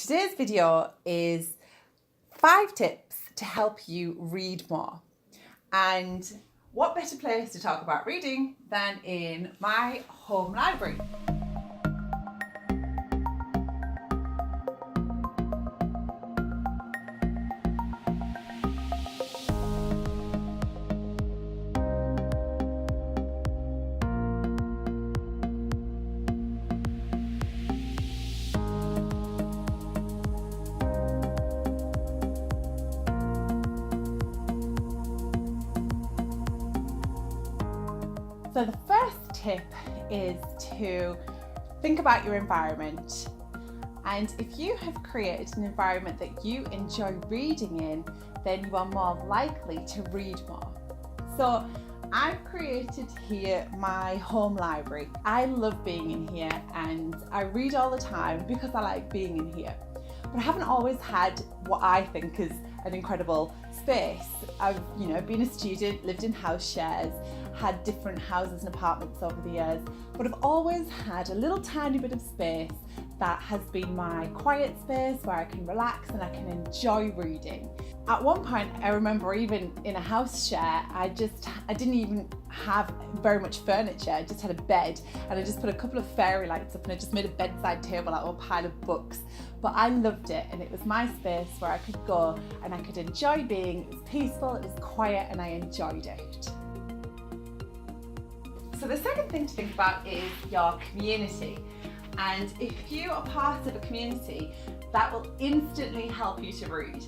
Today's video is 5 tips to help you read more. And what better place to talk about reading than in my home library? So the first tip is to think about your environment. And if you have created an environment that you enjoy reading in, then you are more likely to read more. So I've created here my home library. I love being in here and I read all the time because I like being in here. But I haven't always had what I think is an incredible space. I've been a student, lived in house shares, had different houses and apartments over the years, but I've always had a little tiny bit of space that has been my quiet space where I can relax and I can enjoy reading. At one point, I remember even in a house share, I didn't even have very much furniture. I just had a bed and I just put a couple of fairy lights up and I just made a bedside table out of a pile of books. But I loved it and it was my space where I could go and I could enjoy being. It was peaceful, it was quiet, and I enjoyed it. So the second thing to think about is your community. And if you are part of a community, that will instantly help you to read.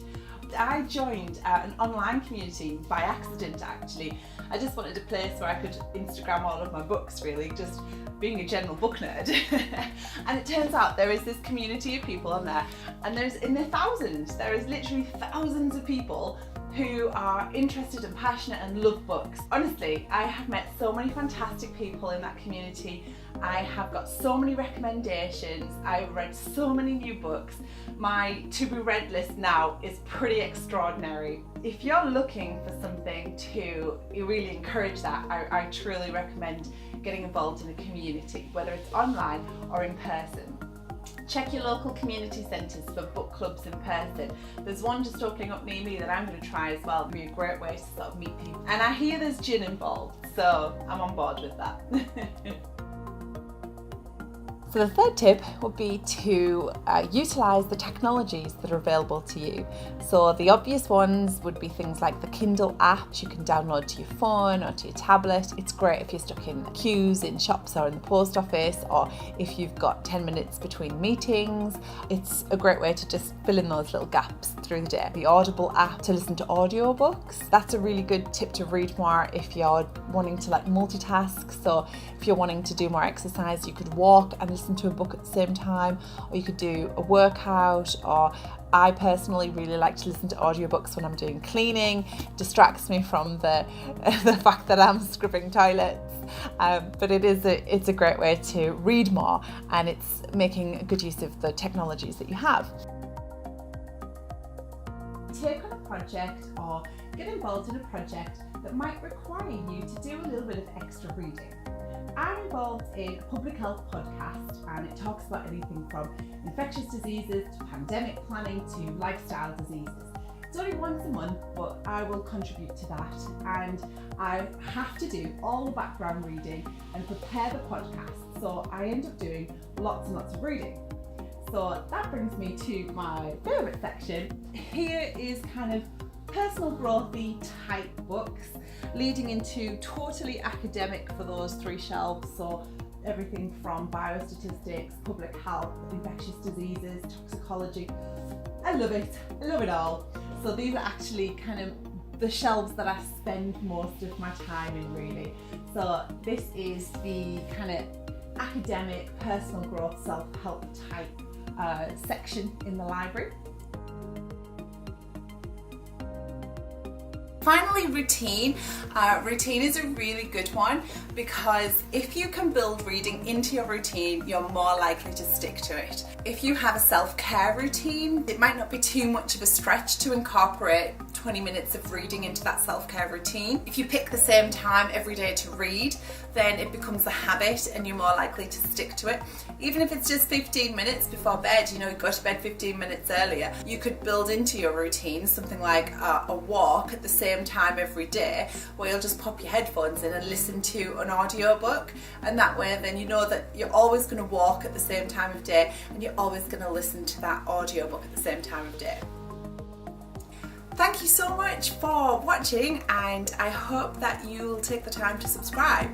I joined an online community by accident actually. I just wanted a place where I could Instagram all of my books, really, just being a general book nerd. And it turns out there is this community of people on there, and there is literally thousands of people who are interested and passionate and love books. Honestly, I have met so many fantastic people in that community. I have got so many recommendations. I've read so many new books. My to be read list now is pretty extraordinary. If you're looking for something to really encourage that, I truly recommend getting involved in a community, whether it's online or in person. Check your local community centres for book clubs in person. There's one just opening up near me that I'm going to try as well. It'll be a great way to sort of meet people. And I hear there's gin involved, so I'm on board with that. So the third tip would be to utilise the technologies that are available to you. So the obvious ones would be things like the Kindle app you can download to your phone or to your tablet. It's great if you're stuck in queues in shops or in the post office, or if you've got 10 minutes between meetings. It's a great way to just fill in those little gaps through the day. The Audible app to listen to audiobooks. That's a really good tip to read more if you're wanting to multitask. So if you're wanting to do more exercise, you could walk and listen to a book at the same time, or you could do a workout, or I personally really like to listen to audiobooks when I'm doing cleaning. It distracts me from the fact that I'm scrubbing toilets, but it's a great way to read more, and it's making good use of the technologies that you have. Take on a project or get involved in a project that might require you to do a little bit of extra reading. I'm involved in a public health podcast, and it talks about anything from infectious diseases to pandemic planning to lifestyle diseases. It's only once a month, but I will contribute to that, and I have to do all the background reading and prepare the podcast, so I end up doing lots and lots of reading. So that brings me to my favourite section. Here is kind of personal growthy type books, leading into totally academic for those 3 shelves. So everything from biostatistics, public health, infectious diseases, toxicology. I love it all. So these are actually kind of the shelves that I spend most of my time in, really. So this is the kind of academic, personal growth, self-help type section in the library. Finally, routine. Routine is a really good one because if you can build reading into your routine, you're more likely to stick to it. If you have a self-care routine, it might not be too much of a stretch to incorporate 20 minutes of reading into that self-care routine. If you pick the same time every day to read, then it becomes a habit and you're more likely to stick to it. Even if it's just 15 minutes before bed, you go to bed 15 minutes earlier, you could build into your routine something like a walk at the same time every day, where you'll just pop your headphones in and listen to an audiobook, and that way then you know that you're always going to walk at the same time of day and you're always going to listen to that audiobook at the same time of day. Thank you so much for watching, and I hope that you'll take the time to subscribe.